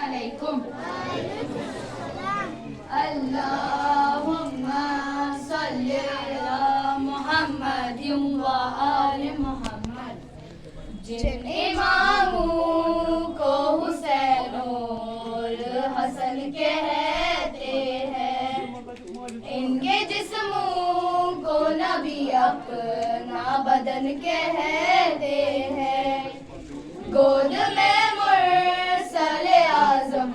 अलैकुम। अल्लाहुम्मा सल्ली अला मुहम्मदिन व आलि मुहम्मद। जिन इमामों को हुसैन और हसन कहते हैं, इनके जिस्मों को नबी अपना बदन कहते हैं। गोद में मुरसले आजम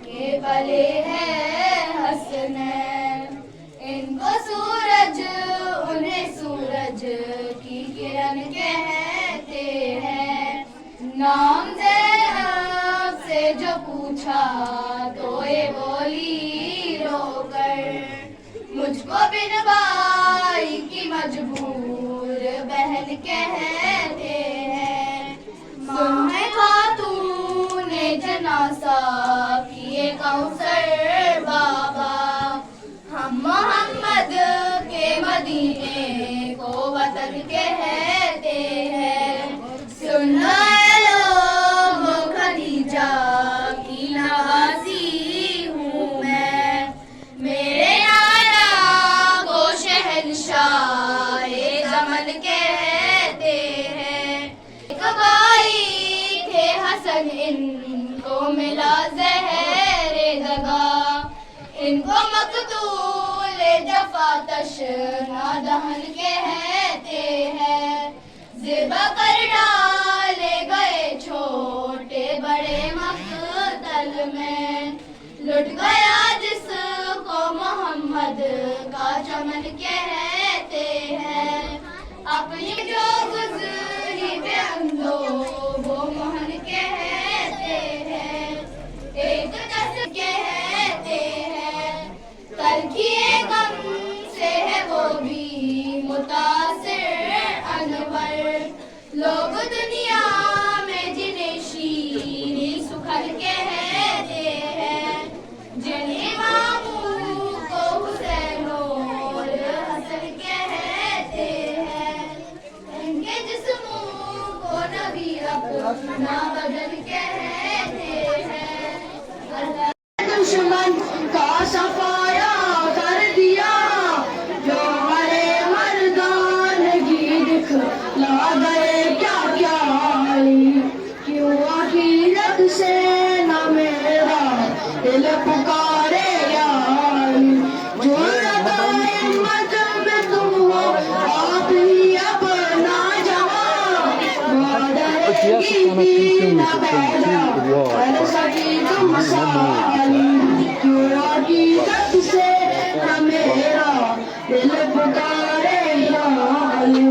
के पले हैं हसनैन, इनको सूरज उन्हें सूरज की किरण कहते हैं। नाम ज़ैनब से जो पूछा तो ये बोली रोकर, मुझको बिन भाई की मजबूर बहन कहते हैं। माँ है खातूने जनासा किए कौसर बाबा, हम मोहम्मद के मदीने को वतन कहते हैं। सुन लो खदीजा की नवाजी हूँ मैं, मेरे नाना को शहंशाह-ए ज़मन कहते हैं। एक भाई थे हसन, इनको मिला ज़हरे दगा, इनको मकतूल जफा तशना दहन कहते हैं। ज़िबा कर डाले गए छोटे बड़े मक़तल में, लुट गया जिसको मोहम्मद का चमन कहते हैं। अपनी जो गुज़री बेअंदो वो मोहन कहते हैं। एक कस कहते हैं, तलखिए गम से है वो भी मुतासिर अनवर। लोग दुनिया में जिन्हें शीरी सुखद कहते हैं, जिन इमामों को हुसैन और हसन कहते हैं, इनके जिस्मों को नबी अपना बदन कहते हैं। दुश्मन का सफाया कर दिया, जो हरे मर्दानगी दिखला गए क्या क्या। क्यों अकीदत से न मेरा दिल पुकारे यारी, जुर्रत हिम्मत में तुम हो आप ही अपना जवान, डरेगी न पैदा कर सकी तुम साली। क्यों अकीदत से न मेरा दिल पुकारे यारी,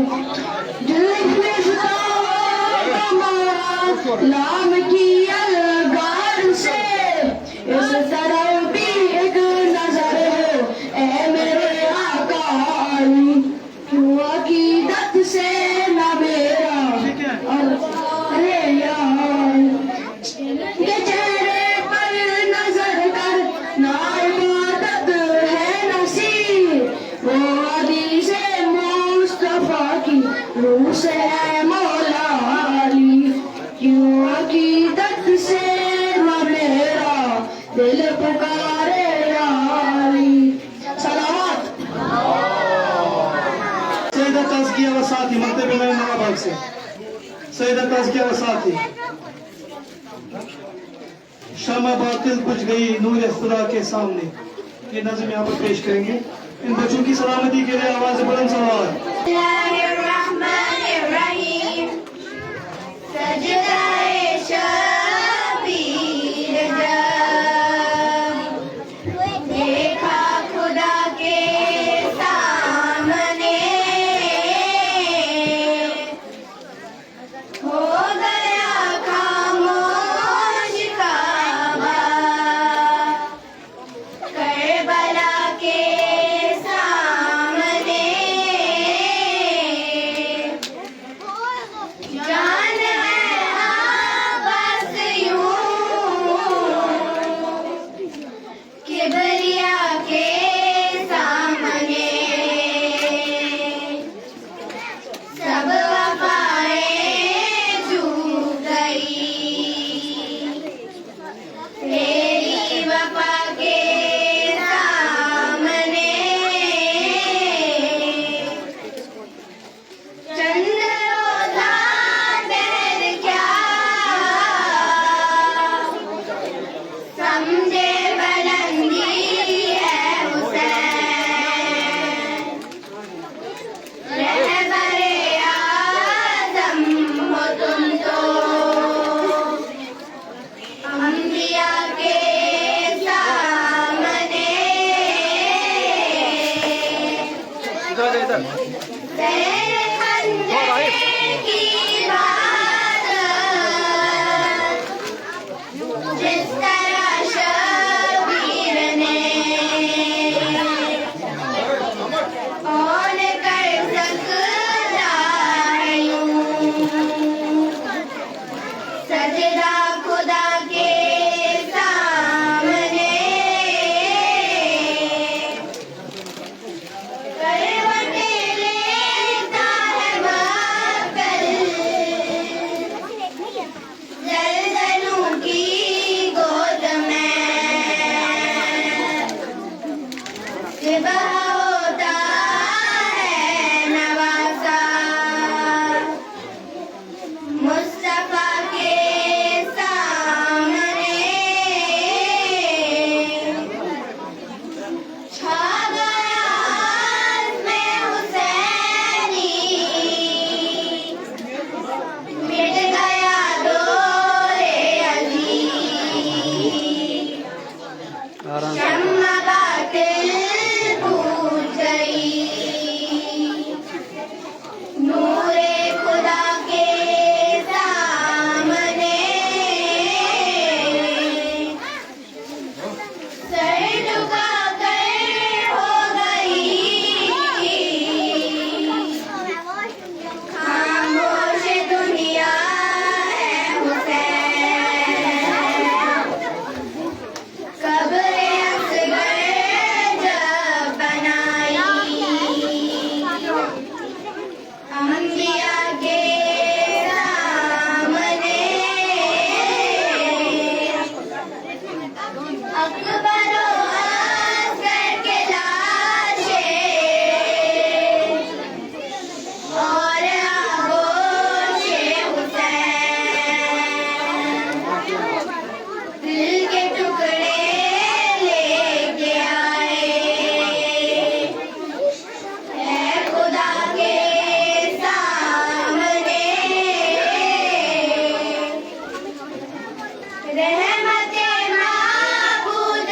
लाम की अलगार से इस तरह भी एक नजर ए मेरे आका। क्यों अकीदत से न मेरा अरे यार, ये चेहरे पर नजर कर ना इबादत है नसीब, वो अली से मुस्तफा की रूह से है मौला अली। क्यों अकीदत से न मेरा दिल पुकारे यारी। सलावत सैयदा तज़किया व साथी मकतब इमाम नवाबाग से सैयदा तज़किया व साथी। शमा बातिल बुझ गई नूर खुदा के सामने, ये नज़्म यहाँ पर पेश करेंगे। इन बच्चों की सलामती के लिए आवाज़ बुलंद सलावत। Hey. शम्मा बातिल पूछ गई, नूरे खुदा के सामने सर झुका कर हो गई, खामोश दुनिया है हुसैन, कब्र असगर जब बनाई, अंबिया के सामने अकबर असगर के लाशें और आगोशे हुसैन, दिल के टुकड़े लेके आए, है खुदा के सामने, रहमते माबूद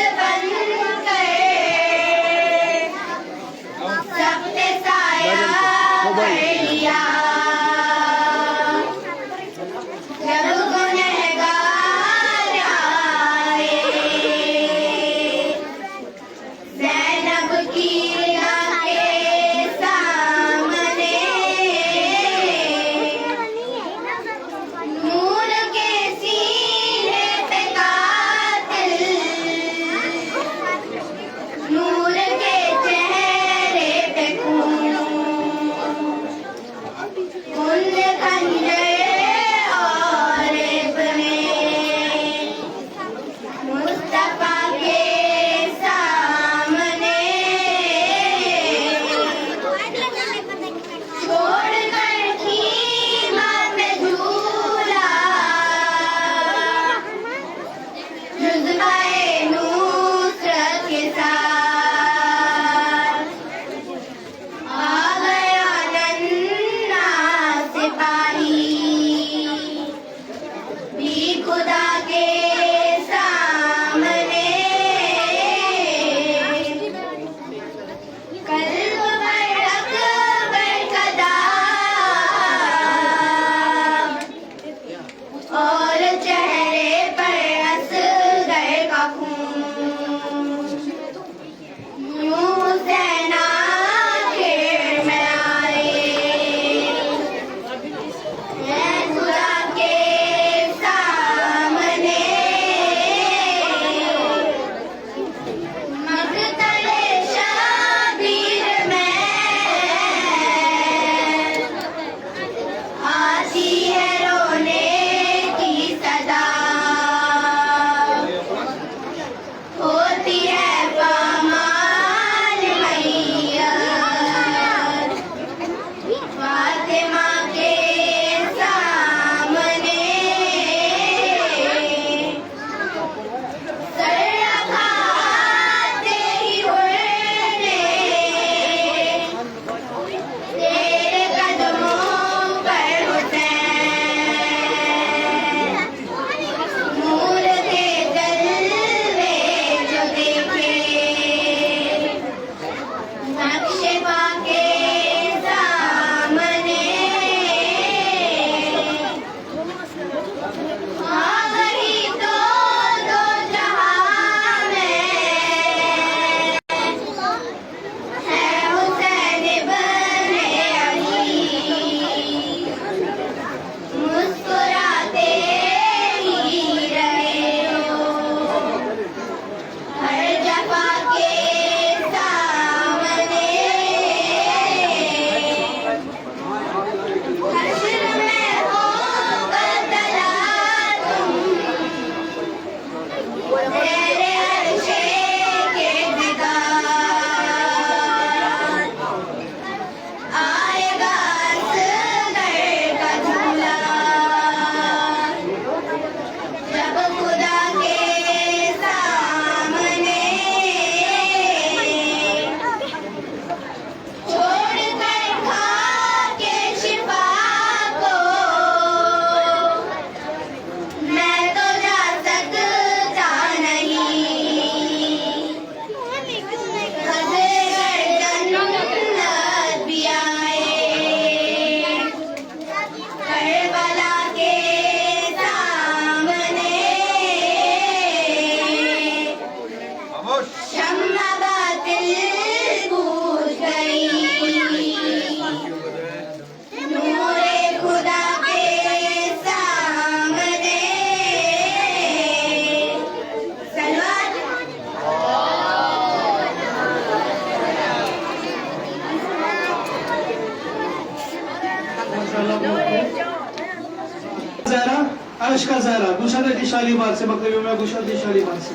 का ज़हरा गुलशन शालीमार से, मतलब मैं गुलशन शालीमार से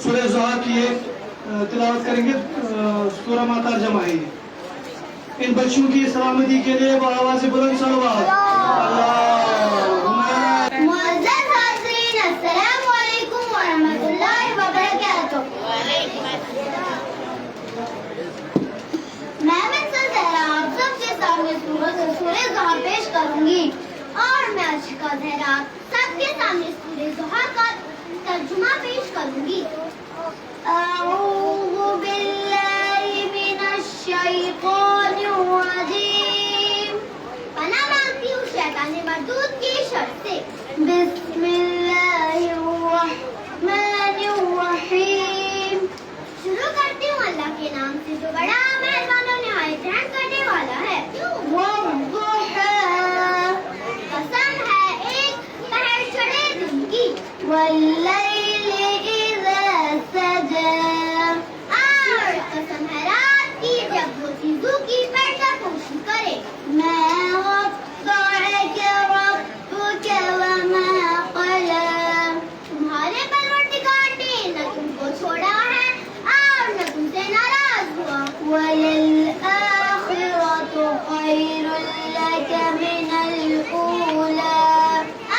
सूरह ज़ुहा की ये तिलावत करेंगे। सूरह मा तर्जुमा है ये। इन बच्चों की सलामती के लिए वो आवाज़ बुलंद सलवात। मुअज़्ज़ज़ हाज़रीन, अस्सलामु अलैकुम व रहमतुल्लाहि व बरकातुहू। मैं मिस्टर ज़हरा आप सबके सामने सूरह ज़ुहा पेश करूंगी और मैं आशिका ज़हरा सबके सामने सूरह ज़ुहा का तर्जुमा पेश करूंगी। अऊज़ु बिल्लाहि मिनश शैतानिर रजीम। पनाह मांगती हूँ शैतान मरदूद की शर से। बिस्मिल्लाहिर्रहमानिर्रहीम। शुरू करती हूँ अल्लाह के नाम से जो बड़ा मेहरबान और निहायत रहम करने वाला है। वद्दुहा, कसम है एक पहर चढ़े दिन की। वल्लैलि इज़ा सजा, और कसम है रात की जब वो चीजों की पर्दापोशी करे। मैं तुम्हारे परवरदिगार ने न तुमको छोड़ा है और न तुमसे नाराज हुआ। वलल-आखिरतु खैरुल लक मिनल ऊला,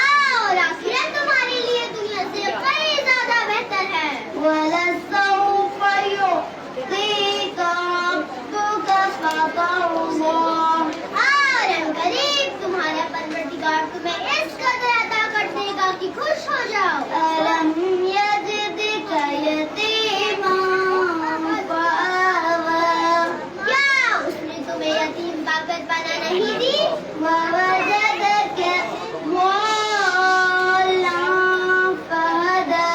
और आखिरत तुम्हारे लिए दुनिया से कई ज्यादा बेहतर है। वलसौफा युअतीका रब्बुका फतर्दा, और अनकरीब तुम्हारा परवरदिगार तुम्हें इस कदर अता कर देगा कि खुश हो जाओ। अलम यजिदका यतीमन फआवा, क्या उसने तुम्हें यतीम पाकर बना नहीं दी। ववजदका ज़ाल्लन फहदा,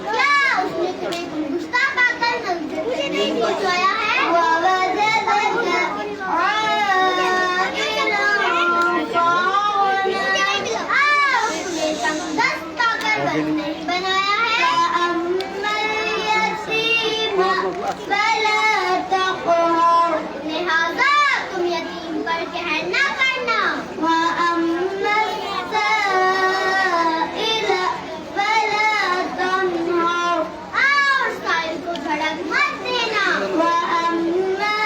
क्या उसने तुम्हें गुमगुश्ता पाकर मंज़िल से नहीं पहुंचाया है। ववजदका नहीं बनाया है। अम्मल यतीम फला तक़हर, लिहाजा तुम यतीम पर कहर न करना। व अम्मल साइल फला तन्हर, और साइल को झड़क मत देना। व अम्मा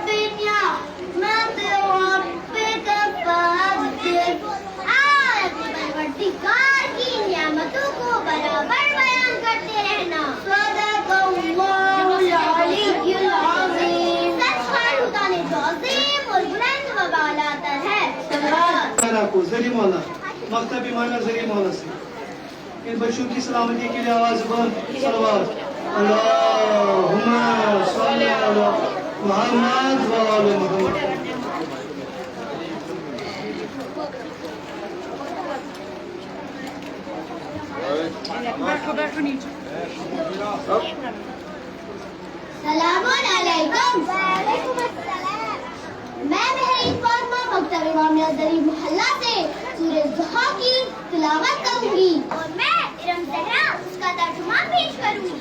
बिनिअमति रब्बिका फहद्दिस, और अपने परवरदिगार की नियामतों को बराबर बयान करते रहना। सदक़ल्लाहुल अलीयुल अज़ीम, सच है खुदा ने जो अज़ीम और बुलंद व बालातर है। को जरी मौला मकतबी माना जरी मौला से इन बच्चों की सलामती के लिए आवाज़ बुलंद सलवात। अल्लाहुम्मा सल्ली अला मुहम्मद व आले मुहम्मद। सलामुन अलैकुम। वालेकुम अस्सलाम। मैं महरीन फातिमा मकतब इमाम अज़हरी मोहल्ला से सूरह ज़ुहा की तिलावत करूंगी और मैं इरम ज़हरा उसका तर्जुमा पेश करूंगी।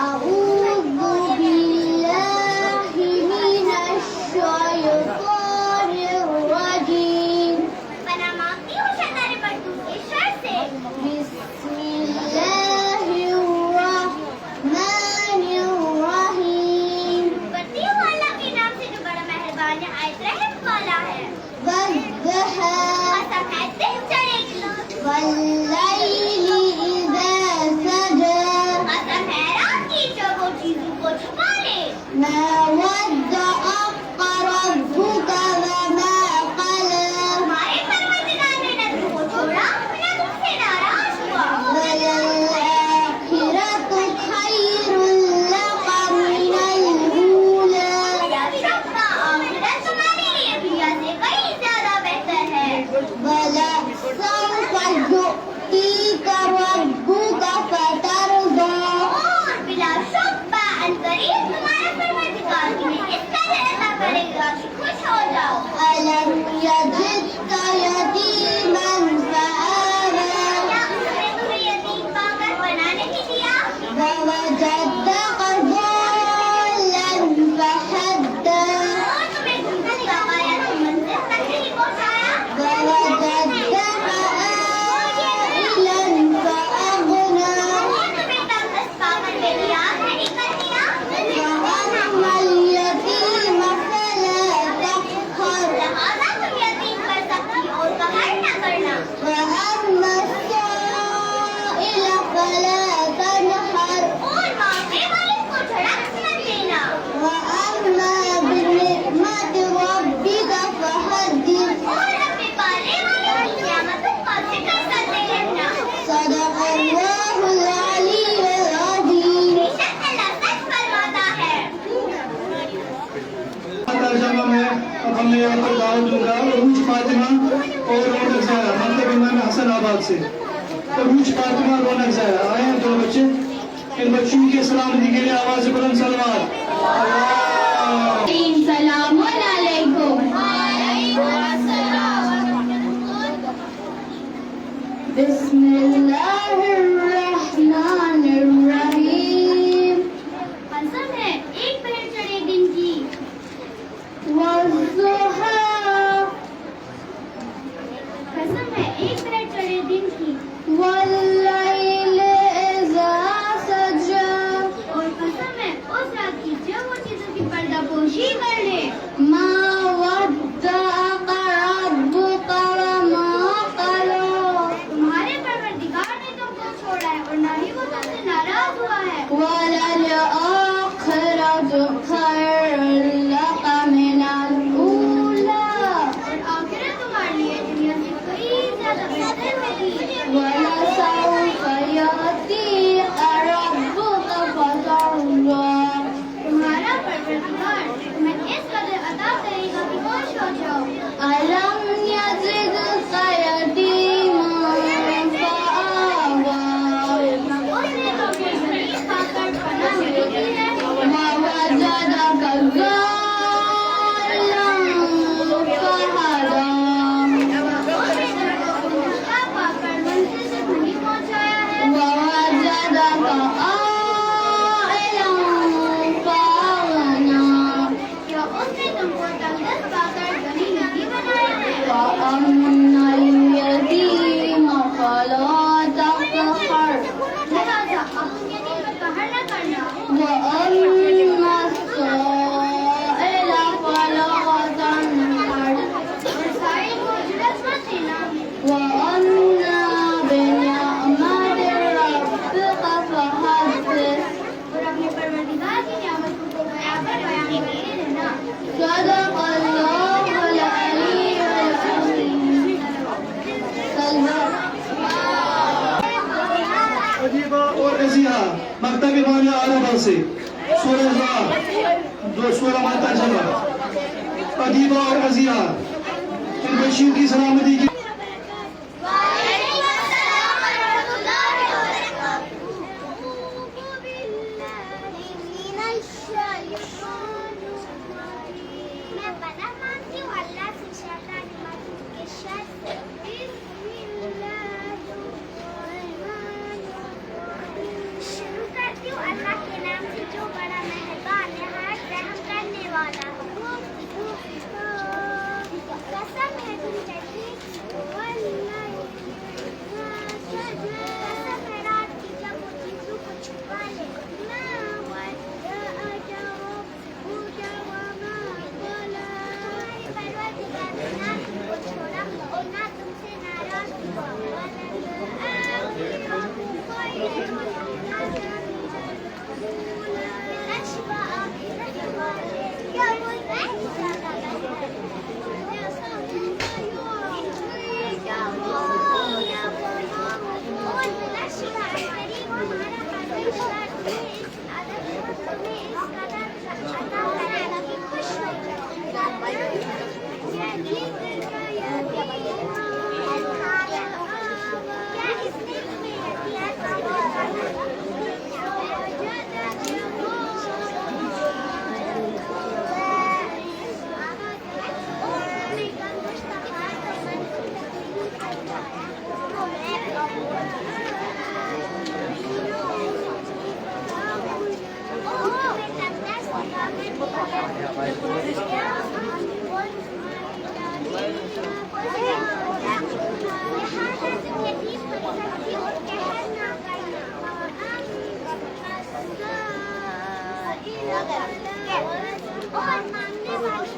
अऊज़ु बिल्लाहि मिनश शैतानिर रजीम। पनाह मांगती हूँ शैतान मरदूद के शर से। बिस्मिल्लाहिर्रहमानिर्रहीम। करती हूँ अल्लाह के नाम से जो बड़ा मेहरबान निहायत रहम वाला है। वद्दुहा, कसम है दिन चढ़े की। वल्लैलि इज़ा सजा, कसम है रात की जो वो चीजों को छुपा ले। मा वद्दअका रब्बुका व मा क़ला, तुम्हारे परवरदिगार ने न तुमको छोड़ा न तुमसे नाराज हुआ। वलल-आखिरतु खैरुल लक मिनल ऊला, बेशक आखिरत तुम्हारे लिए दुनिया से कई ज्यादा बेहतर है। वलसौफा युअतीका रब्बुका फतर्दा, और बिलाशुबा अनकरीब तुम्हारा परवरदिगार तुम्हें इस कदर अता करेगा कि खुश हो जाओ। अलम यजिदका यतीमन फआवा, क्या उसने तुम्हें यतीम पाकर बना नहीं दिया। ववजदका ज़ाल्लन फहदा, और तुम्हें गुमगुश्ता पाया तो मंज़िल तक नहीं पहुंचाया। ववजदका आइलन से रूज फातिमा रौनक ज़ाया आए हैं 2 बच्चे। इन बच्चों की सलामती के लिए आवाज बुलंद सलवात। बिस्मिल्लाहिर्रहमानिर्रहीम। कसम है एक पहर चढ़े दिन की। वज़्ज़ुहा। कसम है एक पहर चढ़े दिन की। वल्लैलि इज़ा सजा। और कसम है उस रात की जब वो चीजों की पर्दापोशी कर ले। मा वद्दअका रब्बुका वमा क़ला। तुम्हारे परवरदिगार ने तुमको छोड़ा है और ना ही वो तुमसे नाराज हुआ है। वलल आखिरतु खैरुल लका मिनल ऊला। और आखिरत तुम्हारे लिए दुनिया से कई ज्यादा बेहतर होगी। वलसौफ़ युअतीका रब्बुका फतर्दा। तुम्हारा परवरदिगार तुम्हें इस कदर अता करेगा कि खुश हो जाओ। अलम यज़िदका यतीमन फ़आवा। उसने तुम्हें गरीब पाकर पनाह नहीं दी है। ववजदका ज़ाल्लन फ़हदा। उसने तुमको भूखा पाकर मंजिल से नहीं पहुंचाया है। ववजदका आइलन फ़अगना। क्या उसने तुमको तंगदस्त पाकर गनी नहीं बनाया है। वअम्मल यतीम फला तक़हर। लिहाजा अपने यतीम पर कहर न करना। वअम्मा साइला फला तनहर। और साइल को उजरत मत देना। वअम्मा बिनिअमति रब्बिका फहद्दिस। और अपने परवरदिगार की नियामतों को बयां कर बयान करते रहना। सदक़ल्लाहुल अलीयुल अज़ीम। अजीबा और रज़िया मकतब मानिया आला से सूरह जो सूरह तर्जुमा। अजीबा और रज़िया इन बच्चियों की सलामती की मैं पता मांगती हूँ अल्लाह से शैतान मखलूक के शर से। शुरू करती हूँ अल्लाह के नाम से जो बड़ा मेहरबान निहायत रहम करने वाला है। कसम है तुम कहती कसम है रात की जब वो चीजों को छुपा ले। छोड़ा और ना तुमसे नाराज हुआ। क्या बोल रहे और मांगने वाली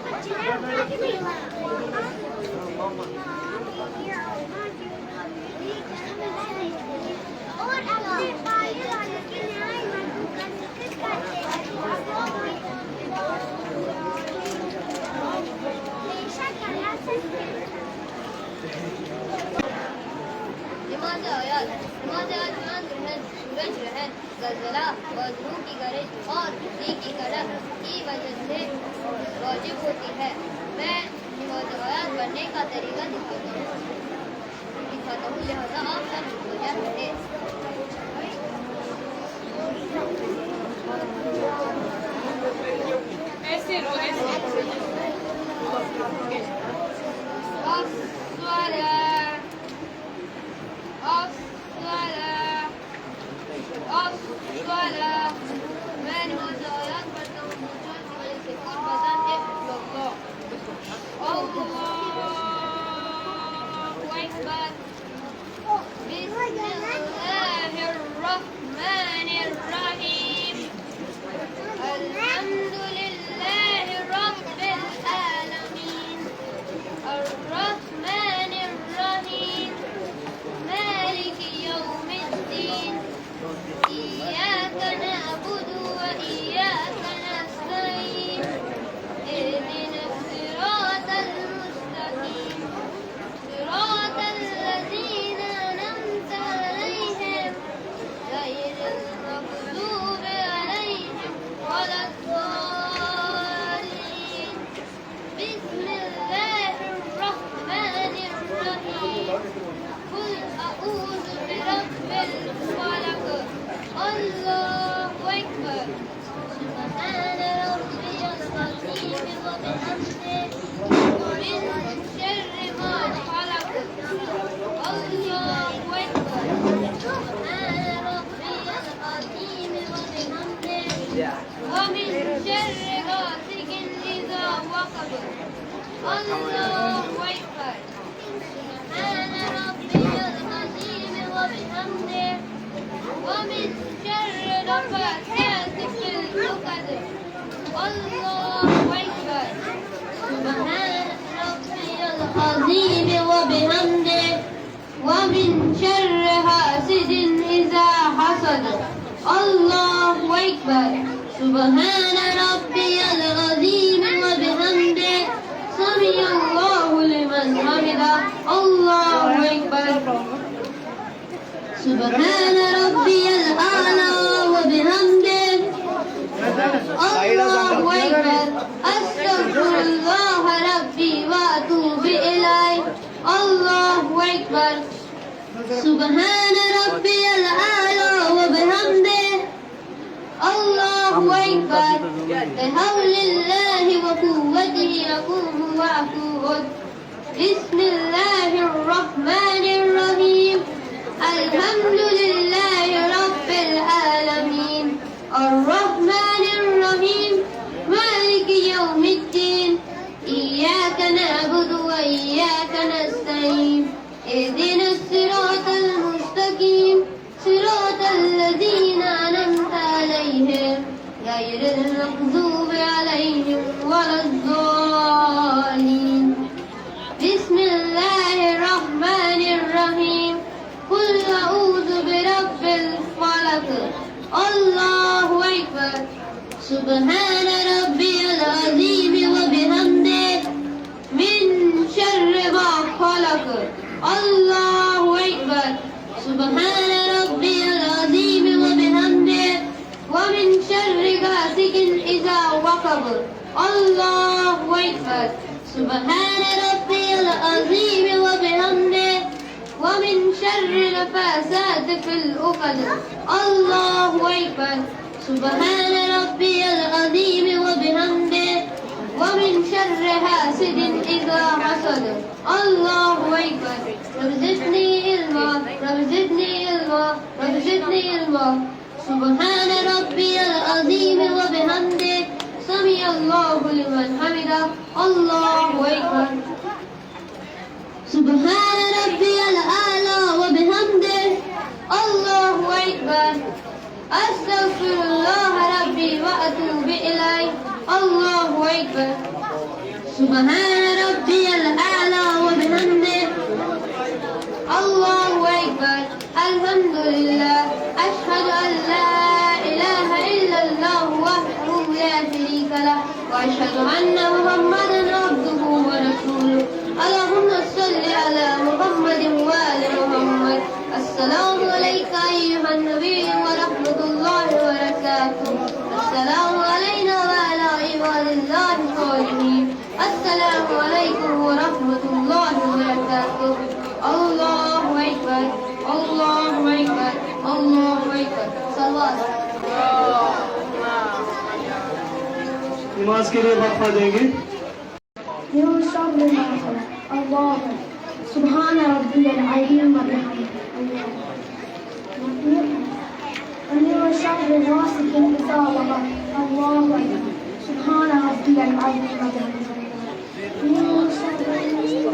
और अपने पाले वाले के न्याय मजबूत का जिक्र करते हैं। बेशक अल्लाह से सूरज ग्रहण ज़लज़ला वज़ू की गरज और बिजली की कड़क की वजह से वाजिब होती है। मैं हिदायत करने का तरीका दिखाता हूँ। सिखाता हूँ, लिहाजा आप सब तैयार रहे। ऐसे रो ऐसे मैं नमाज़ आयात पढ़ता हूँ, मुझे की वजह से कुछ बदन अल्लाहु अकबर। बिस्मिल्लाहिर्रहमानिर्रहीम। अल्हम्दुलिल्लाहि रब्बिल आलमीन। अर्रहमानिर्रहीम। मालिकि यौमिद्दीन। إياك نعبد وإياك نستعين اهدنا الصراط المستقيم صراط الذين أنعمت عليهم غير المغضوب عليهم ولا الضالين. بسم الله الرحمن الرحيم. قل أعوذ برب الفلق. الله أكبر. سبحان ربي العظيم وبحمده من شر ما خلق. الله أكبر. سبحان ربي العظيم وبحمده ومن شر غاسق إذا وقب. الله أكبر. سبحان ربي العظيم وبحمده ومن شر نفاثات في العقد. الله أكبر. سبحان ربي العظيم وبحمده ومن شر حاسد إذا حسد. الله أكبر. سبحان ربي العظيم وبحمده سمع الله لمن حمده. الله أكبر. سبحان ربي الأعلى وبحمده. الله أكبر. أستغفر الله ربي وأتوب إليه. الله أكبر. سبحان ربي الأعلى وبحمده. الله أكبر. بحول الله وقوته أقوم وأقود. بسم الله الرحمن الرحيم. الحمد لله رب العالمين. الرحمن الرحيم. مالك يوم الدين. إياك نعبد وإياك نستعين اهدنا الصراط المستقيم صراط الذين أنعمت عليهم غير المغضوب عليهم ولا الضالين. بسم الله الرحمن الرحيم. قل أعوذ برب الفلق. الله أكبر. سبحان ربي العظيم وبحمده من شر ما خلق. الله أكبر. سبحان ربي العظيم وبحمده ومن شر غاسق إذا وقب. الله أكبر. سبحان ربي العظيم وبحمده ومن شر نفاثات في العقد. الله أكبر. سبحان ربي العظيم وبحمده ومن شر حاسد إذا حسد. الله أكبر. رب زدني علما رب زدني علما رب زدني علما. سبحان ربي العظيم وبحمده سمع الله لمن حمده. الله أكبر. سبحان ربي الأعلى وبحمده. الله أكبر. أستغفر الله ربي وأتوب إليه. الله أكبر. سبحان ربي الأعلى وبحمده. الله أكبر. الحمد لله. أشهد أن لا إله إلا الله وحده لا شريك له وأشهد أن محمدا عبده ورسوله. اللهم صل على محمد وآل محمد. السلام عليك أيها النبي ورحمة الله وبركاته. السلام علينا وعلى عباد الله الصالحين. السلام عليكم ورحمة الله وبركاته. الله नमाज के लिए वक्फा देंगे। सुभान रब्बियल अज़ीम व बिहम्दिही शर्रि गासिकिन इज़ा वक़ब अल्लाहु अकबर सुभान रब्बियल अज़ीम व बिहम्दिही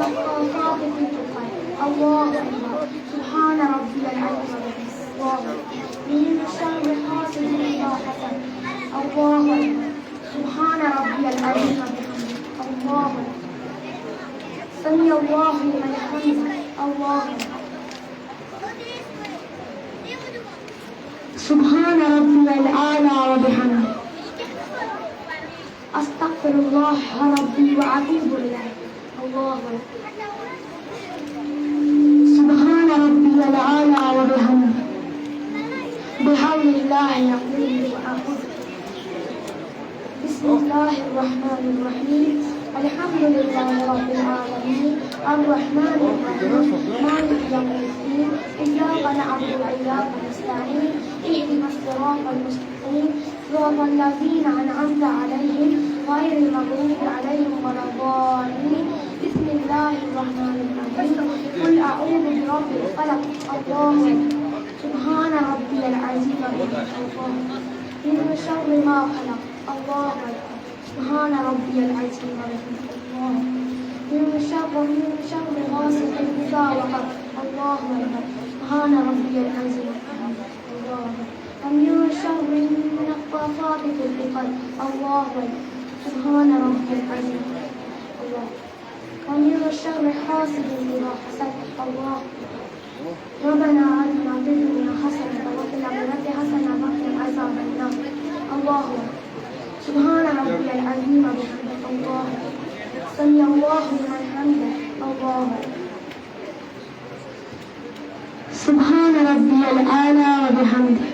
नफ़्फ़ाथाति फ़िल उक़द अल्लाहु अकबर सुभान रब्बियल अज़ीम व बिहम्दिही शर्रि हासिदिन इज़ा हसद अल्लाहु अकबर सुभान रब्बियल अज़ीम व बिहम्दिही अल्लाहु अकबर समी अल्लाहु लिमन हमिदा अल्लाहु सुभान रब्बियल आला व बिहम्दिही अस्तगफिरुल्लाह रब्बी व अतूबु इलैह अल्लाहु सुभान रब्बियल आला व बिहम्दिही बिहौलिल्लाहि अक़ूलु व अक़ूलु बिस्मिल्लाहिर रहमानिर रहीम अल्हम्दुलिल्लाहि रब्बिल आलमीन अर्रहमानिर रहीम मालिकि यौमिद्दीन इय्याका नअबुदु व इय्याका नस्तईन इहदिनास सिरातल मुस्तक़ीम सिरातल लज़ीना अनअमता अलैहिम गैरिल मग़दूबि अलैहिम वलद्दाल्लीन बिस्मिल्लाहिर रहमानिर रहीम क़ुल अऊज़ु बिरब्बिल फ़लक़ अल्लाहु सुब्हान रब्बियल अज़ीम व बिहम्दिही मिन शर्रि मा ख़लक़ अल्लाहु सुब्हान रब्बियल अज़ीम व बिहम्दिही मिन शर्रि गासिकिन इज़ा वक़ब अल्लाहु अकबर सुब्हान रब्बियल अज़ीम व बिहम्दिही मिन शर्रि नफ़्फ़ाथाति फ़िल उक़द अल्लाहु अकबर सुब्हान रब्बियल अज़ीम व मिन शर्रि हासिदिन इज़ा हसद अल्लाहु रब्बना आतिना फ़िद दुनिया हसनतन व फ़िल आख़िरति हसनतन व क़िना अज़ाबन्नार अल्लाहु सुब्हान रब्बियल अज़ीम व बिहम्दिही अल्लाहु समी अल्लाहु लिमन हमिदा अल्लाहु सुब्हान रब्बियल आला व बिहम्दिही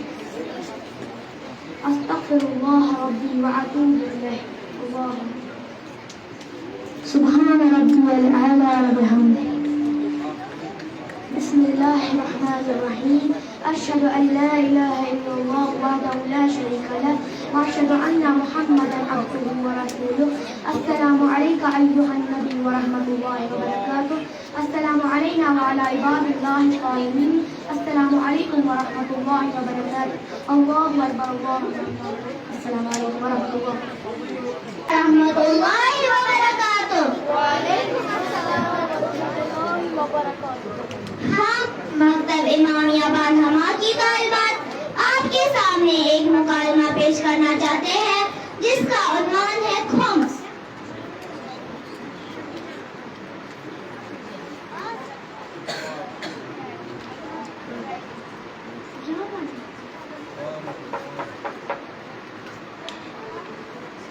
अस्तगफिरुल्लाह रब्बी व अतूबु इलैह अल्लाहु सुब्हान रब्बियल आला व बिहम्दिही बिस्मिल्लाहिर रहमानिर रहीम अशहदु अन ला इलाहा इल्लल्लाह वहदहु ला शरीका लह व अशहदु अन्ना मुहम्मदन अब्दुहु व रसूलुहु अस्सलामु अलैका अय्युहन नबी व रहमतुल्लाहि व बरकातुहु अस्सलामु अलैना व अला इबादिल्लाहिल क़ाइमीन अस्सलामु अलैकुम व रहमतुल्लाहि व बरकातुहु अल्लाहु अकबर अल्लाहु अकबर अस्सलामु अलैकुम व रहमतुल्लाहि व बरकातुहू। वालेकुम अस्सलाम व रहमतुल्लाहि व बरकातुहू। हम मकतब इमामिया बारहमा की तालिबात आपके सामने एक मुकालमा पेश करना चाहते हैं जिसका उन्वान है खुम्स।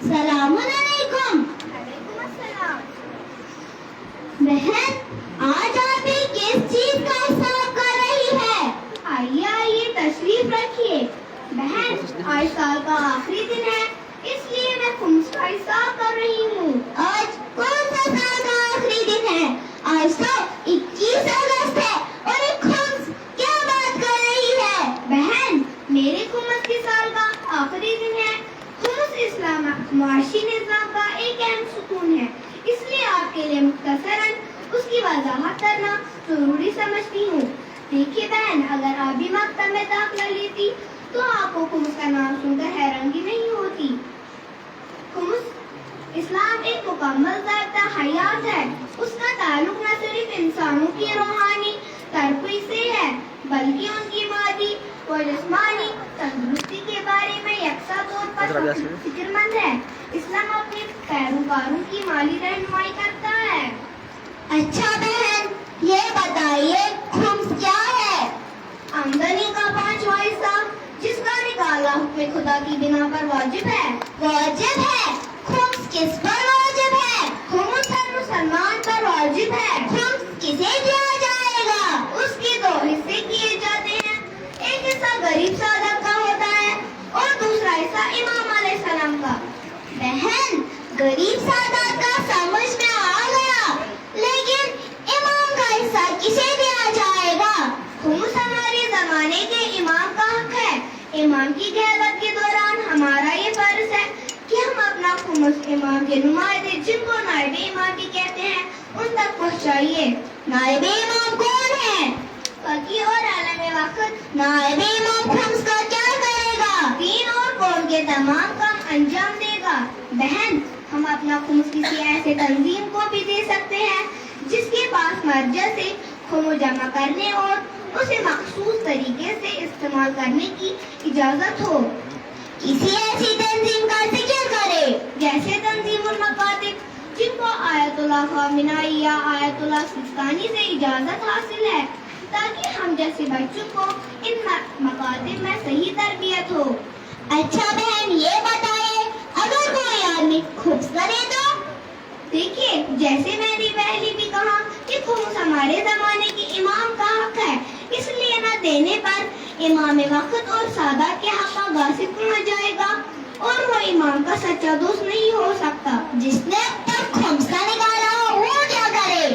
सलामुन अलैकुम। बहन, आज आप किस चीज का हिसाब कर रही है? आइए आइए तशरीफ रखिए। बहन, आज साल का आखिरी दिन है, इसलिए मैं खुम्स का हिसाब कर रही हूँ। आज कौन सा साल का आखिरी दिन है? आज तो 21 अगस्त है और एक खुम्स क्या बात कर रही है? बहन, मेरे खुम्स के साल का आखिरी दिन है। खुम्स इस्लाम मुआशी निज़ाम का एक अहम सुकून है, इसलिए आपके लिए मुख्तसरन उसकी वजाहत करना जरूरी समझती हूँ। देखिए बहन, अगर आप भी मकतब में दाखिला लेती तो आपको खुम्स का नाम सुनकर हैरानी नहीं होती। खुम्स इस्लाम एक मुकम्मल ज़ाब्ता हयात है। उसका ताल्लुक न सिर्फ इंसानों की रूहानी तरक्की से है, बल्कि उनकी मादी व जिस्मानी तंदुरुस्ती के बारे में यकसा तौर पर फिक्रमंद है। इस्लाम अपने पैरोकारों की माली रहनुमाई करता है। अच्छा बहन, ये बताइए खुम्स क्या है? आमदनी का 5वां हिस्सा जिसका निकाला हुक्म खुदा की बिना पर वाजिब है। वाजिब है? खुम्स किस पर वाजिब है? खुम्स हर मुसलमान पर वाजिब है। खुम्स किसे दिया जाएगा? उसके 2 हिस्से किए जाते हैं। एक हिस्सा गरीब सादत का होता है और दूसरा हिस्सा इमाम अलैहिस्सलाम का। बहन, गरीब सादत का समझ में आ गया, लेकिन इमाम का हिस्सा किसे दिया जाएगा? खुम्स हमारे जमाने के इमाम का हक है। इमाम की क़यादत के दौरान हमारा ये फर्ज है कि हम अपना खुम्स खुम्स इमाम के नुमाइंदे जिनको नायब इमाम भी कहते हैं उन तक पहुँचाइए। नायब इमाम कौन है? फकी और आलम वक्त नायब इमाम खुम्स का क्या करेगा? दीन और कौम के तमाम काम अंजाम देगा। बहन, हम अपना खुम्स किसी ऐसे तंजीम को भी दे सकते हैं जिसके पास मर्जा से खुम्स जमा करने और उसे मखसूस तरीके से इस्तेमाल करने की इजाजत हो। किसी ऐसी तंजीम का जिक्र करे जैसे तंजीमुल मकातिब, जिनको आयतुल्लाह ख़ामिनाई या आयतुल्लाह सिस्तानी से इजाजत हासिल है, ताकि हम जैसे बच्चों को इन मकातिब में सही तरबियत हो। अच्छा बहन, ये बताइए अगर कोई आदमी खुब्स करे तो? देखिए, जैसे मैंने पहले भी कहा कि खुब्स हमारे जमाने के इमाम का हक है, इसलिए न देने पर इमाम वक्त और सादात के हक का गासिब पहुंच जाएगा और वो इमाम का सच्चा दोस्त नहीं हो सकता। जिसने अब तक खुब्स का निकाला हो वो क्या करे?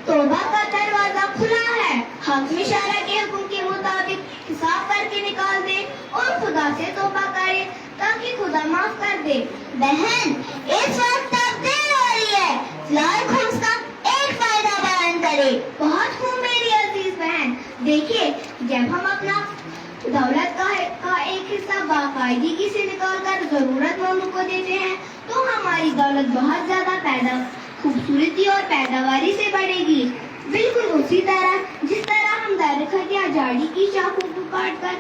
तौबा का दरवाजा खुला है। हाकिम शरा के हुक्म के मुताबिक हिसाब करके निकाल दे और खुदा से तौबा करे ताकि खुदा माफ कर दे। बहन, इस वक्त तब्दील हो रही है, फिलहाल खुम्स का एक फायदा बयान करे। बहुत खूब मेरी अजीज बहन। देखिए, जब हम अपना दौलत का एक हिस्सा बाकायदगी से निकाल कर जरूरतमंदों को देते हैं तो हमारी दौलत बहुत ज्यादा खूबसूरती और पैदावारी से बढ़ेगी। बिल्कुल उसी तरह जिस तरह हम दरख्त या झाड़ी की शाखों को काट कर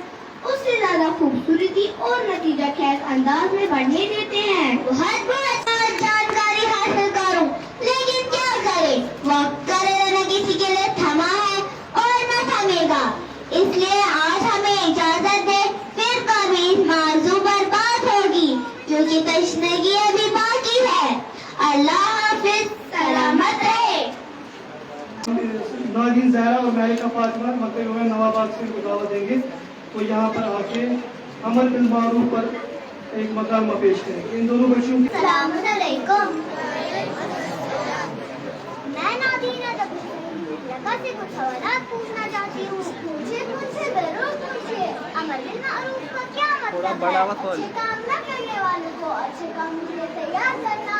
उससे ज्यादा खूबसूरती और नतीजा खैज अंदाज में बढ़ने देते हैं। बहुत जानकारी हासिल करूं, लेकिन क्या करे, वक्त करे न किसी के लिए थमा है और न थमेगा। इसलिए आज हमें इजाजत दे, फिर कभी इस मौजू पर बात होगी क्योंकि तशनगी अभी बाकी है। अल्लाह हाफिज, सलामत रहे। नाज़रीन, ज़हरा और मलिका फातिमा मक्के में नवाबाद से दावत देंगे, वो यहाँ पर आके अमर बिल मारूफ पर एक मकाम पेश करेंगे। इन दोनों बच्चों की अस्सलाम वालेकुम। मैं नादीना लगा से कुछ सवाल पूछना चाहती हूँ। मुझसे जरूर पूछिए। अमर बिल मारूफ का क्या मतलब है? अच्छे काम न करने वालों को अच्छे काम के लिए तैयार करना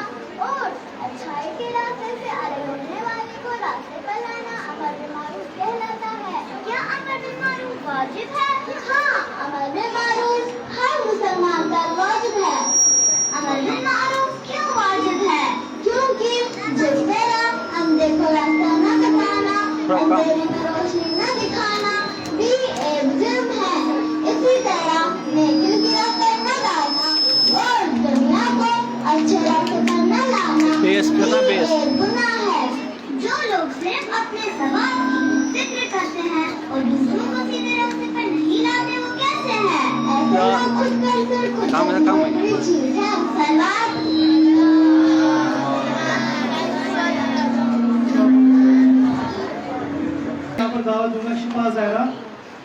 और अच्छाई के रास्ते से अलग होने वाले को रास्ते पर लाना अमर बिल मारूफ कहलाता है। क्या अमर बिल मारूफ वाजिब है? हाँ, अमर बिल मारूफ हर मुसलमान का वाजिब है। अमर बिल मारूफ क्यों वाजिब है? क्योंकि जिस तरह अंधे को रास्ता न दिखाना, अंधेरे में रोशनी न दिखाना भी एक जुर्म है, इसी तरह नेकी की रास्ते न डालना और दुनिया को अच्छे रास्ते पर न लाना भी एक गुनाह है। जो लोग सिर्फ अपने सवाब की जिक्र करते हैं और दूसरों को सीधे रास्ते पर नहीं लाते, वो कैसे हैं? ऐसे लोग खुद कर खुद बड़ी चीज है। सलाम। यहाँ पर दावत दूंगा शिफा ज़हरा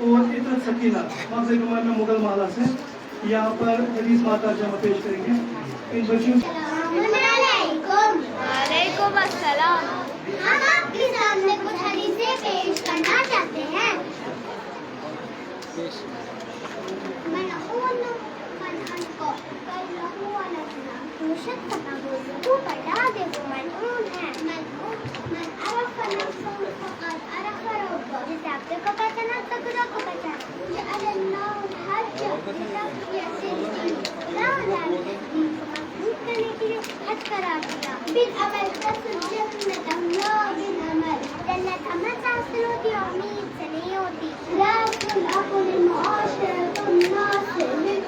और इतरत सकीना मगज़ कुमार में मुगल माला से यहाँ पर हदीस माता जमा पेश करेंगे। इन बच्चों वालेकुम अस्सलाम। हम आपके सामने कुछ हदीसें पेश करना चाहते हैं। जिसे आपको पहचाना तकरा को पहचाना करने के लिए हज करा दिया। बिन अमल जन्नत अल्लाह बिन अमल जन्नत अमल से हासिल होती है, उम्मीद से नहीं होती। रासुल अकुल मुआशरत अन्नास बिल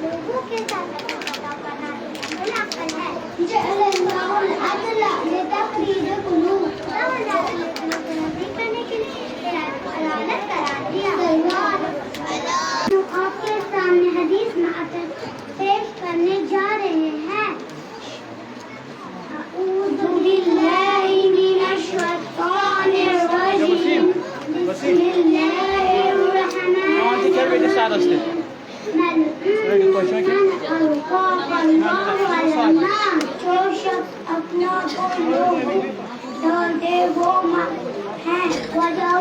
लोगों के साथ रखा करना मुनाफिक है। जअलल्लाहुल अदला लितखरीज कुलूब करने के लिए अदालत करा दिया। आपके सामने हदीस में पेश करने जा रहे हैं। अऊज़ु बिल्लाहि मिनश शैतानिर रजीम। बिस्मिल्लाहिर रहमानिर रहीम। जो शख्स अपना को लोगों दे वो है वजह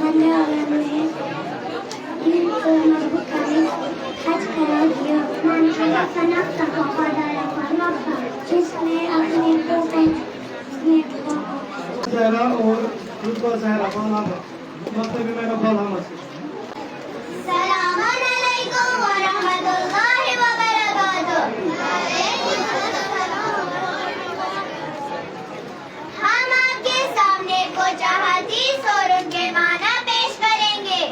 बनने वाले हमने ईद को मजबूत करने हज करा दिया मन का फनक तक वफादार फरमाता जिसने अपने को ज़हरा और रुतबा ज़हरा पढ़ना था मकतबी में नफल हम सलाम अलैकुम व रहमतुल्लाहि व बरकातुहू। हम आपके सामने कुछ हदीस और उनके माना पेश करेंगे।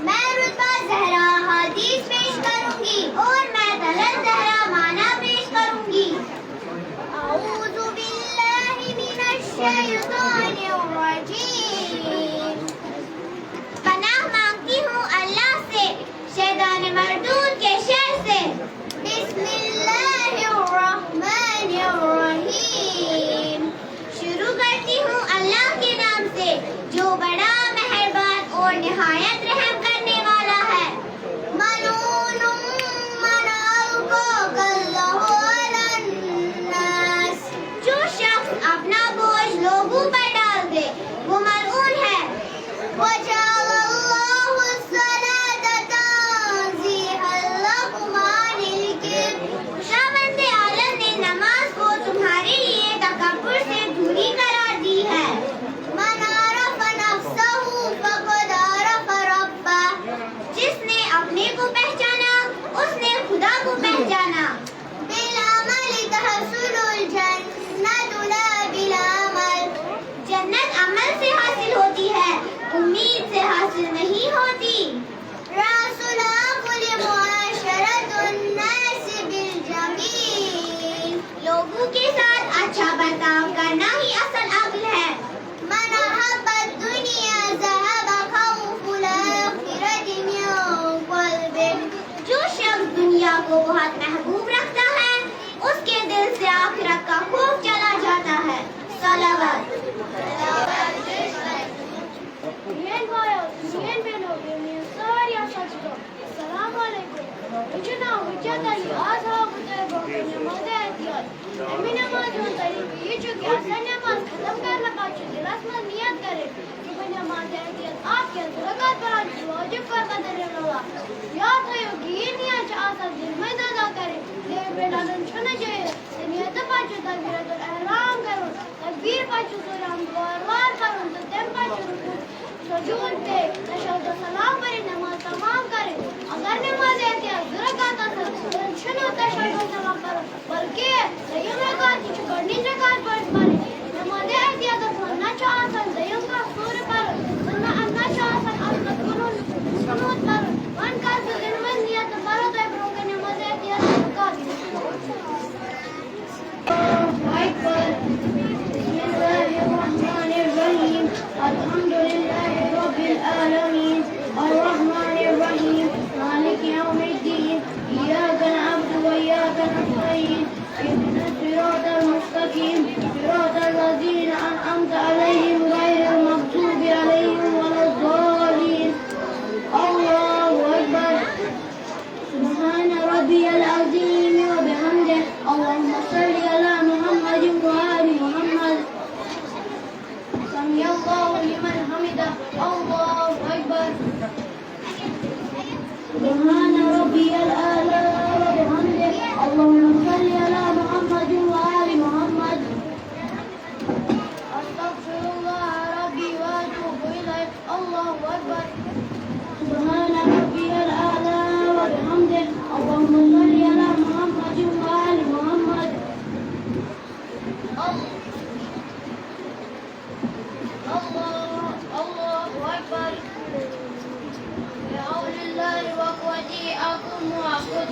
मैं रुतबा ज़हरा हदीस पेश करूंगी और मैं दलल ज़हरा माना पेश करूंगी। अऊज़ु बिल्लाहि मिनश शैतानिर रजीम। पनाह मांगती हूँ अल्लाह से शैतान मरदूद के शर से। बिस्मिल्लाहिर्रहमानिर्रहीम। शुरू करती हूँ अल्लाह के नाम से जो बड़ा मेहरबान और निहायत रहम करने वाला है। मलूनुम मन अलक़ाकल्लाहु अलन्नास। जो शख्स अपना बोझ लोगों पर डाल दे वो मलऊन है। वजअलल्लाहु अस्सलात तंज़ीहल लकुम अनिल किब्र। खुदावंद आलम ने नमाज को तुम्हारे लिए तकब्बुर से दूरी करार दी है। मन अरफ़ नफ़्सहु फ़क़द अरफ़ रब्बह। जिसने अपने को पहचाना उसने खुदा को पहचाना। बिल अमल तहसुलुल जन्नतु ला बिल अमल। जन्नत अमल से हासिल होती है उम्मीद से हासिल नहीं होती। रासुल अक़ल मुआशरतुन नास बिल जमील। लोगों के साथ अच्छा बर्ताव करना ही असल अक़ल है। मन अहब्बद दुनिया ज़हब खौफुल आखिरति मिन क़ल्बिह। जो शख्स दुनिया को बहुत महबूब रखता है उसके दिल से आखिरत का खौफ चला जाता है। सलावत। Bien bayağı, bien beno, bien sağır yaşatıyorum. Selamun aleyküm. Ucuna ucadayı az havuzda bakınca mada etiyat. Emin namazın tarifi ये जो कि आसान नमाज खत्म करना पाचू रस्म नियत करे कि मैं नमाज एहतियात आपके ज़रूरत पर आज वाजिब फरमा देने वाला याद है कि ये नियत आसान दिल में अदा करे ये बेलादन छुने चाहिए नियत पाचू तकबीरतुल ihram करो तकबीर पाचू सूरह वार करो तो तेम पाचू सजूद पे तशहहुद सलाम पर नमाज तमाम करे। अगर नमाज एहतियात ज़रूरत आता तो छुनो तशहहुद सलाम करो बल्कि सही रकात की करनी रकात पढ़ पारे। नमाज एहतियात पढ़ना चाहता दयम का सूर पर सुन्ना अन्ना चाहता अल्लाह कुनून सुनूत पर वन का दिन में नियत करो तो ब्रोके नमाज एहतियात रकात अकबर। बिस्मिल्लाहिर्रहमानिर्रहीम। अल्हम्दुलिल्लाहि रब्बिल आलमीन अर्रहमानिर रहीम मालिक यौमिद्दीन इय्याका नअबुदु व इय्याका नस्तईन इहदिनस सिरातल मुस्तकीम सिरातल लज़ीना अनअमता अलैहिम गैरिल मग़्दूबि अलैहिम वलद्दालीन। अल्लाहु अकबर। सुब्हान रब्बियल अज़ीम व बिहम्दिहि अल्लाहुम्मा सल्लि अला मुहम्मद व आलि मुहम्मद। समी अल्लाहु लिमन हमिदा। अल्लाहु अकबर। सुब्हान रब्बियल आला व बिहम्दिहि अल्लाहुम्मा सल्लि अला मुहम्मद व आलि मुहम्मद। अस्तगफिरुल्लाह रब्बी व अतूबु इलैह। अल्लाहु अकबर। सुब्हान रब्बियल आला व बिहम्दिहि अल्लाहुम्मा सल्लि अला मुहम्मद व आलि मुहम्मद। अल्लाहु अकबर। बिहौलिल्लाहि व क़ुव्वतिही अक़ूम व अक़ूद।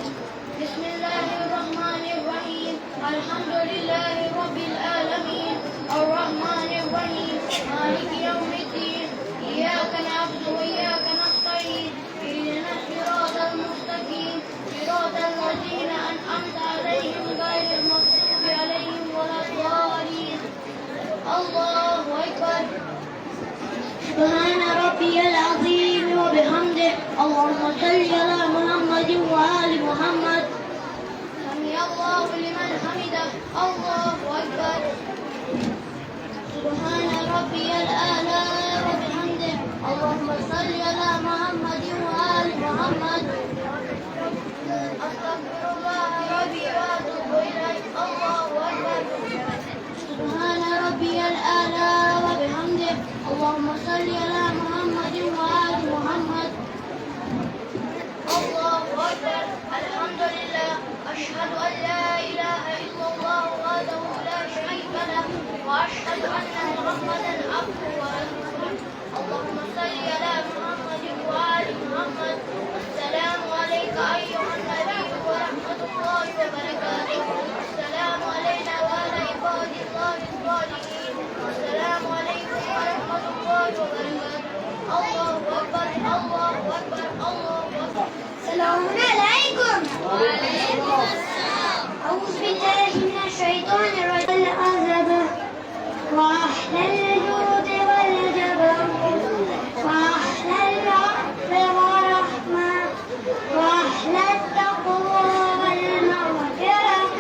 बिस्मिल्लाहिर्रहमानिर्रहीम। अल्हम्दुलिल्लाहि रब्बिल आलमीन अर्रहमानिर रहीम मालिक यौमिद्दीन इय्याका नअबुदु व इय्याका नस्तईन इहदिनस सिरातल मुस्तकीम सिरातल लज़ीना अनअमता अलैहिम गैरिल मग़्दूबि अलैहिम वलद्दालीन। अल्लाहु अकबर। सुब्हान रब्बियल अज़ीम व बिहम्दिहि अल्लाहुम्मा सल्लि अला मुहम्मद व आलि मुहम्मद। समी अल्लाहु लिमन हमिदा। अल्लाहु अकबर। सुब्हान रब्बियल आला व बिहम्दिहि صل على محمد وآل محمد. أستغفر الله ربي وأتوب إليه. الله أكبر. سبحان ربي الأعلى وبحمده. اللهم صل على محمد وآل محمد. الله أكبر. الحمد لله. أشهد أن لا إله إلا الله وحده لا شريك له وأشهد أن محمدا عبده ورسوله. اللهم صل على محمد وآل محمد. السلام عليك أيها النبي ورحمة الله وبركاته. السلام علينا وعلى عباد الله الصالحين. السلام عليكم ورحمة الله وبركاته. الله أكبر. الله أكبر. الله أكبر. السلام عليكم. وعليكم السلام. أعوذ بالله من الشيطان الرجيم. العذاب وأحلى الجود والجبر وأحلى العفو والرحمة وأحلى التقوى والمغفرة.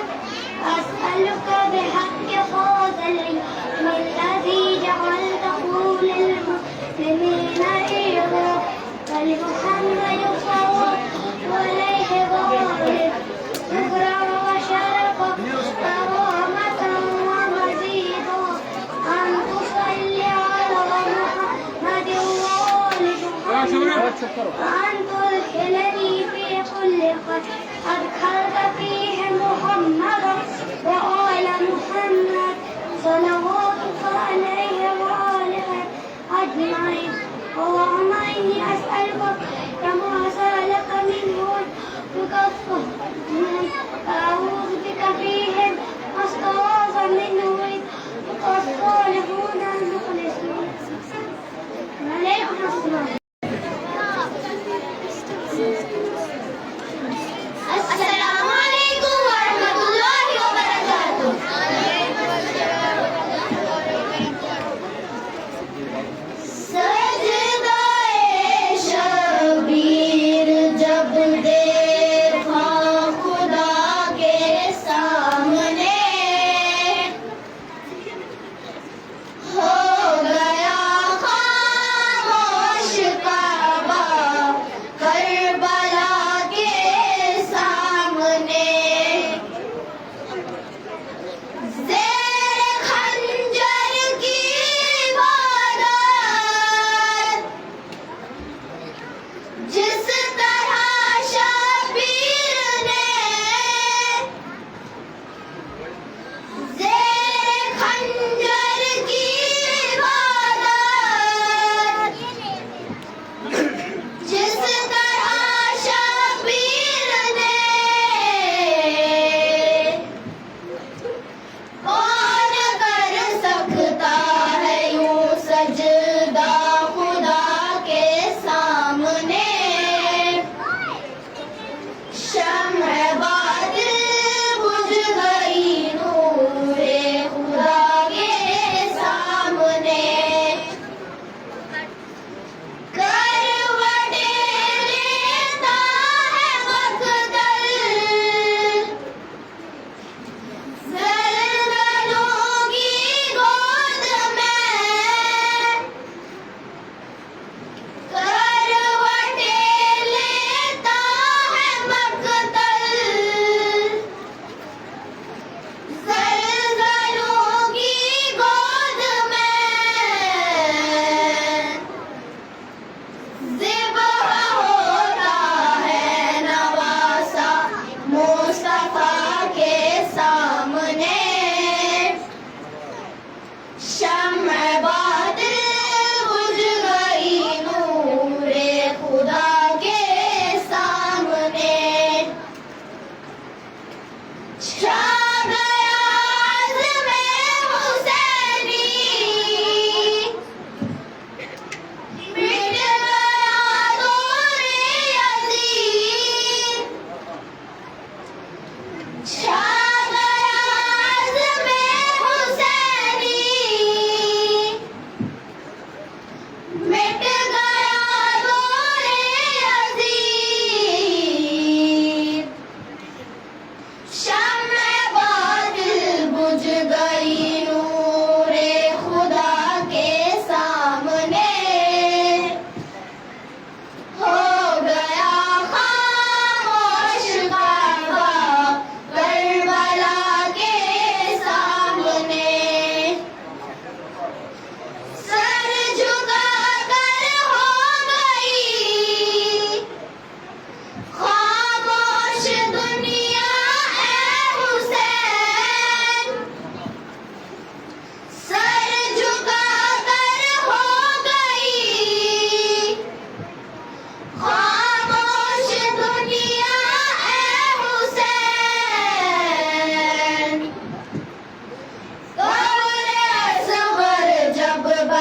أسألك بحق هذا العلم الذي جعلته للمسلمين عيدا ولمحمد صلى الله عليه وسلم شكرا وشرفا كرامة ومزيدا أن تصلي على محمد وآل محمد وأن تدخلني في كل خير أدخلت فيه محمدا وآل محمد صلواتك عليه وآله أجمعين. اللهم إني أسألك كما سألك منه بكفه أعوذ بك فيهم أستغاث منه الصالحون المخلصون. عليكم السلام. السلام عليكم ورحمة الله وبركاته.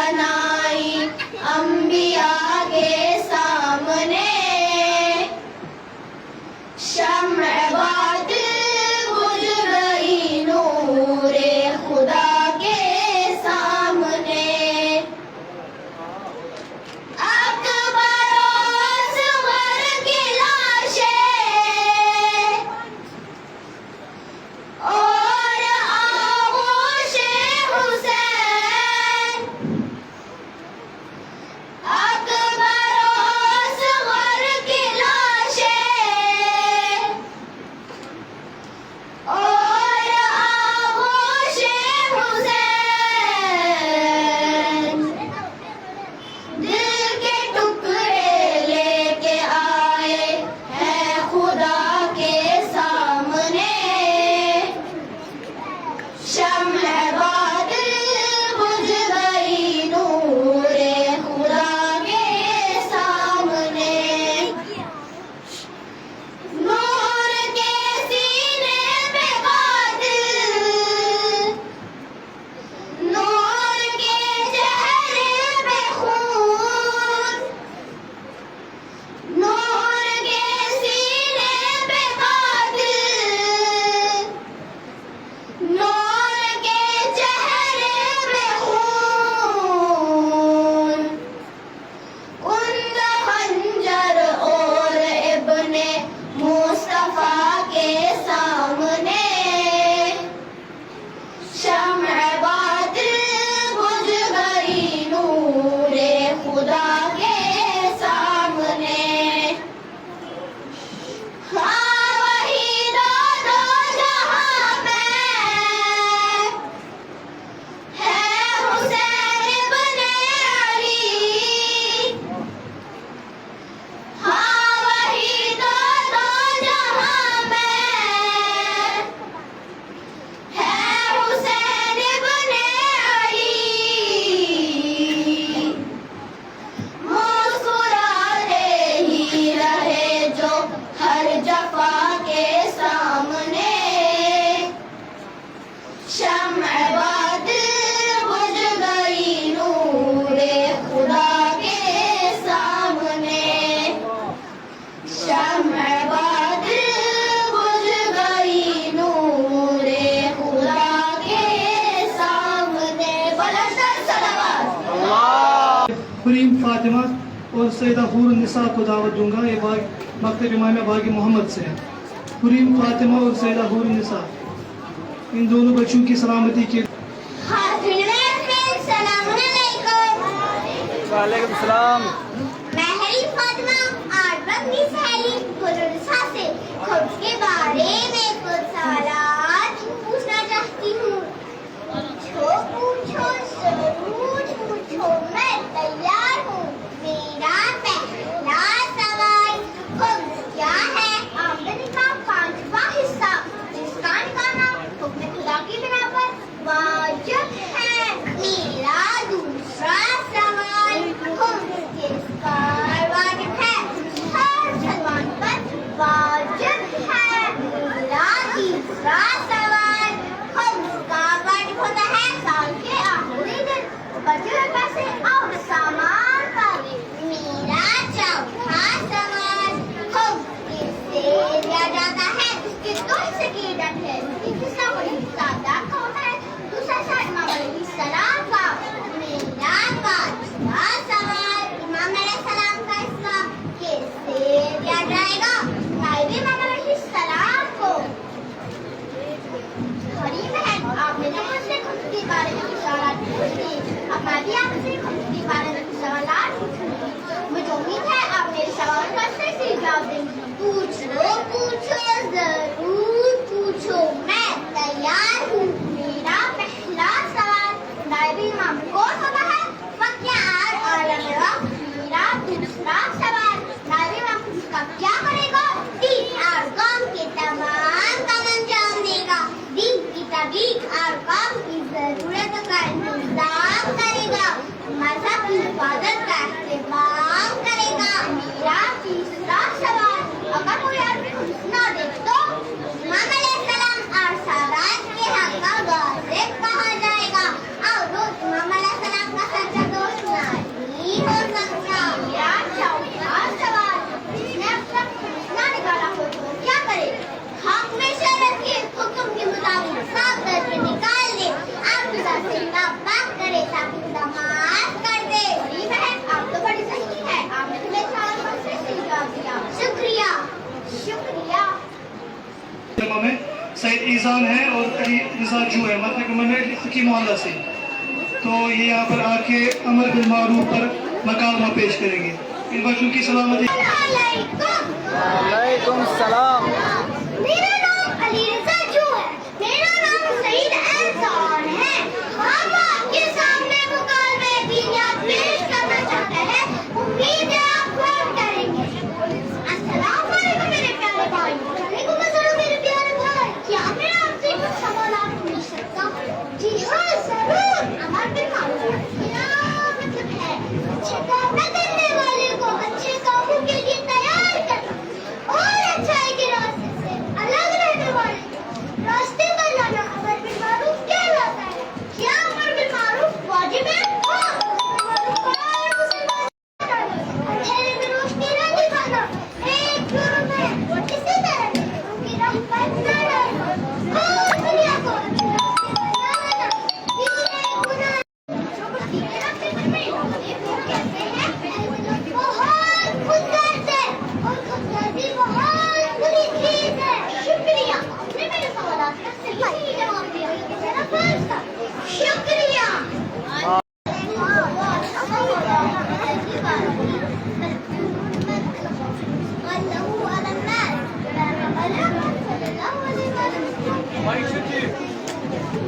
बनाई अंबिया के सामने, शम्अ बातिल बुझ गई नूरे खुदा के सामने। अकबर असगर की लाशें और आगोशे हुसैन, अकबर असगर की लाशें और आगोशे हुसैन, दिल के टुकड़े लेके आए हैं खुदा के सामने, शम्अ बातिल बुझ गई नूरे खुदा के सामने। नूर के सीने पे बातिल, नूर के चेहरे पे खून, नूर के सीने पे बातिल, नूर के चेहरे पे खून, उनका खंजर और इब्ने मुस्तफा के सामने, शम्अ बातिल बुझ गई नूरे खुदा के सामने। हाँ वही दो जहां में है हुसैन इब्ने अली, हाँ वही दो जहां में है हुसैन इब्ने अली। मुस्कुराते ही रहे जो हर जफा के सामने, शम्अ बातिल बुझ गई नूरे खुदा के सामने, शम्अ बातिल बुझ गई नूरे खुदा के सामने। बुलंद सलावत। कुरीम फातिमा और सैयदा हूर निसा को दावत दूंगा। ये मकतब इमाम बागी मोहम्मद से है। कुरीम फातिमा और सैयदा हूर निसा, इन दोनों बच्चों की सलामती के वालेकुम सलाम। मैं हरी फातिमा आज अपनी सहेली गुलरुसा से खुद के बारे में कुछ सवालात पूछना चाहती हूँ। पूछो जरूर पूछो, मैं तैयार हूँ। मेरा पहला सवाल खुद क्या है? आमदनी का 5वां हिस्सा जिसका निकालना हुक्म खुदा की बिना पर वाजिब है। मेरा दूसरा सवाल किसका वाजिब है? हर मुसलमान पर वाजिब है। मेरा तीसरा सवाल किसका वाजिब होता है? साल के रिजान है और अली रिजा जू है, मतलब कि मनवेल फकी मोहल्ला से। तो ये यहाँ पर आके अमर बिल मारूफ पर मकालमा पेश करेंगे। इन बच्चों की सलामती। वालेकुम सलाम। मेरा नाम अली रिजा जू है। मेरा नाम सईद एहसान है। हम आपके सामने मुकालमे दीनियात पेश करना चाहते हैं। उम्मीद है आप गौर करेंगे। अस्सलाम वालेकुम मेरे प्यारे भाई। वालेकुम अस्सलाम मेरे प्यारे भाई। क्या मैं आपसे कुछ सवालात पूछ सकता हूँ? जी हाँ जरूर। अमर बिल मारूफ क्या मतलब है? अच्छे काम न करने वाले को अच्छे कामों के लिए तैयार करना और अच्छाई के रास्ते से अलग रहने वाले को रास्ते पर लाना अमर बिल मारूफ कहलाता है। क्या अमर बिल मारूफ वाजिब है? हाँ, अमर बिल मारूफ मुसलमान अंधेरे में रोशनी न दिखाना एक जुर्म है। इसी तरह उनकी राह पर न रहना और दुनिया को अपने रास्ते पर न लाना भी एक गुनाह है। जो कुछ दीने रास्ते पर नहीं होते वो कहते हैं बहुत खुद करते और खुदगर्दी बहुत बुरी चीज है। शुक्रिया, आपने मेरे सवालात का सही जवाब दिया। मेरा फर्ज था। शुक्रिया।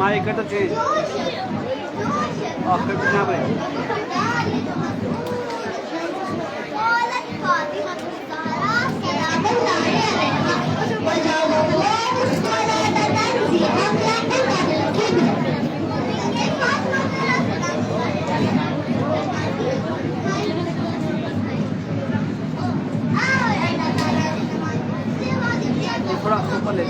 माइक तो चीज आखिर ना भाई। थोड़ा ऊपर ले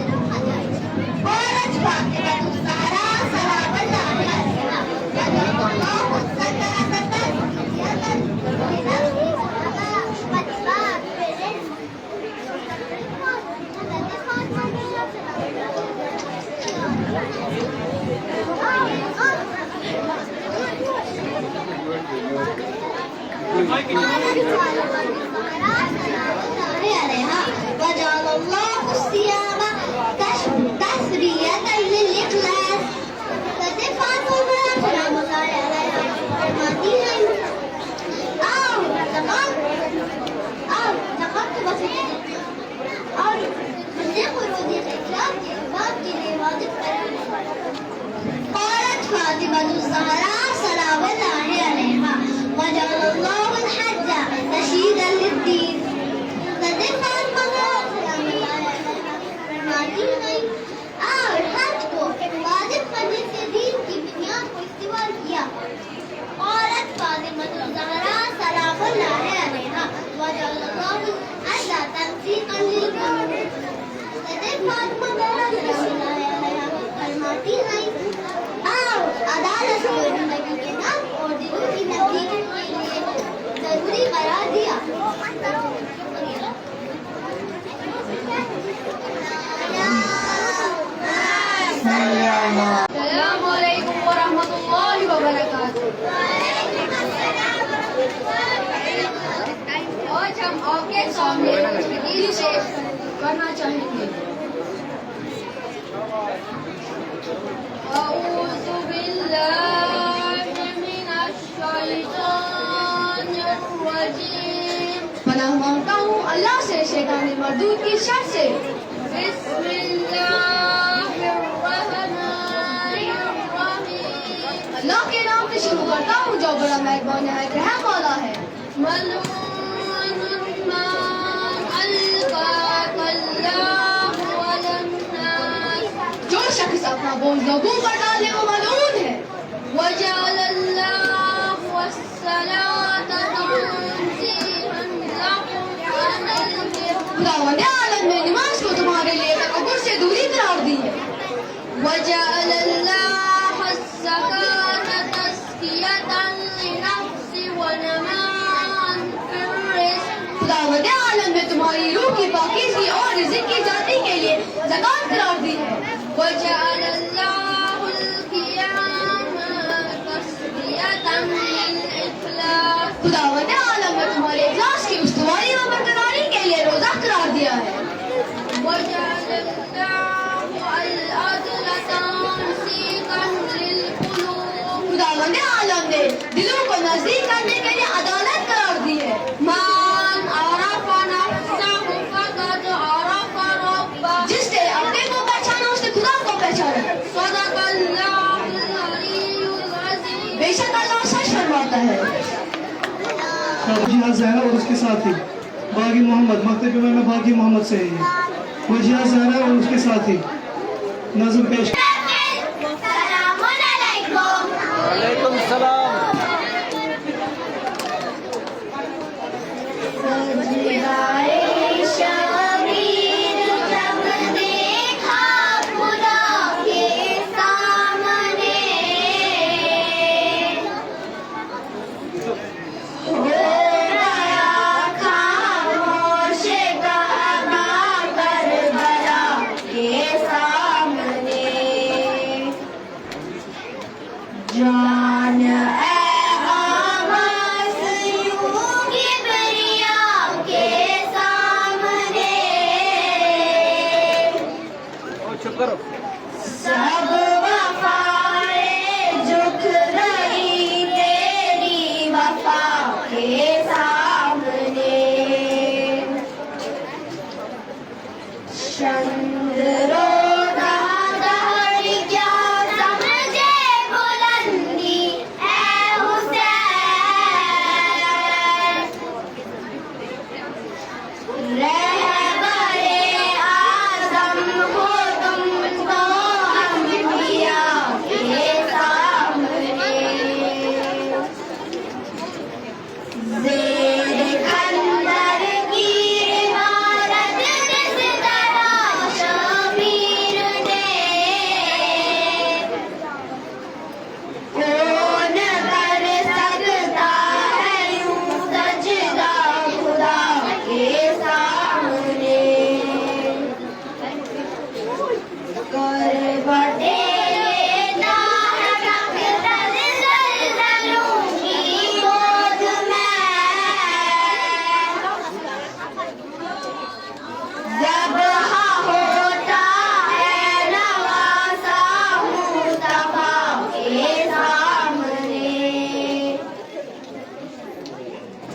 अस्सलामुअलैकुम वरहमतुल्लाहि वबरकातुहू। आज हम आपके सामने कुछ हदीस पेश करना चाहेंगे। अऊज़ु बिल्लाहि मिनश शैतानिर रजीम। पनाह मांगता हूँ अल्लाह से शैतान मरदूद की शर से। अल्लाह के नाम से शुरू करता हूँ जो बड़ा मेहरबान है रहम वाला है। जो शख्स अपना बोझ लोगों पर डाले वो मलून है। खुदावंद आलम ने नमाज को तुम्हारे लिए तकब्बुर से दूरी करार दी है। खुदावंद आलम ने तुम्हारी रूह की पाकीज़गी और रिज़्क़ की जाती के लिए ज़कात करार दी है। खुदावंद आलम ने तुम्हारे इखलास की उस्तवारी व बरकरारी के लिए रोज़ा करार दिया है। वजिहा ज़हरा और उसके साथी बागी मोहम्मद मकतब इमाम बागी मोहम्मद से है ये। वजिहा ज़हरा और उसके साथी नज़म पेश। वालेकुम सलाम। जान आवाज़ यूं किबरिया के सामने चुप करो। सब वफाएं झुक रही तेरी वफा के सामने। चंद्रो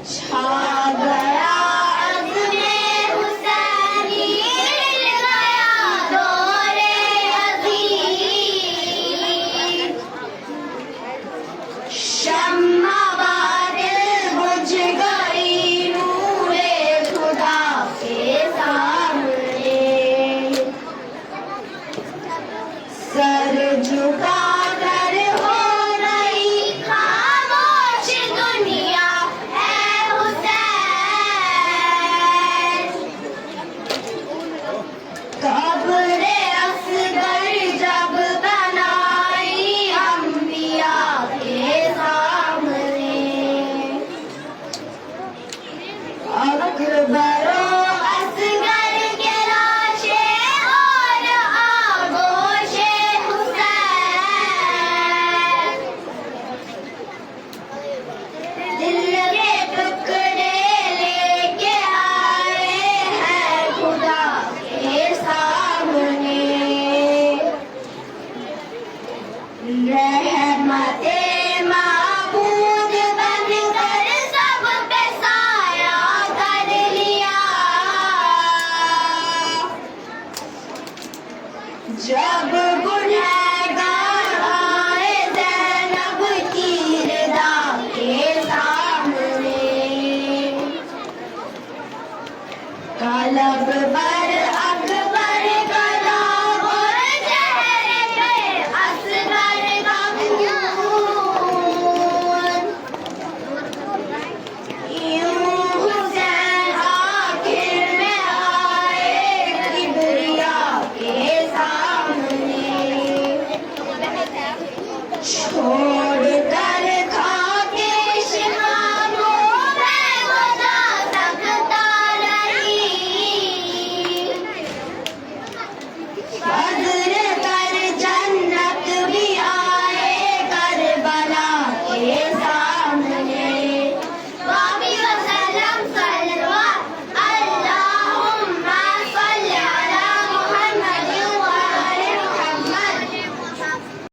छा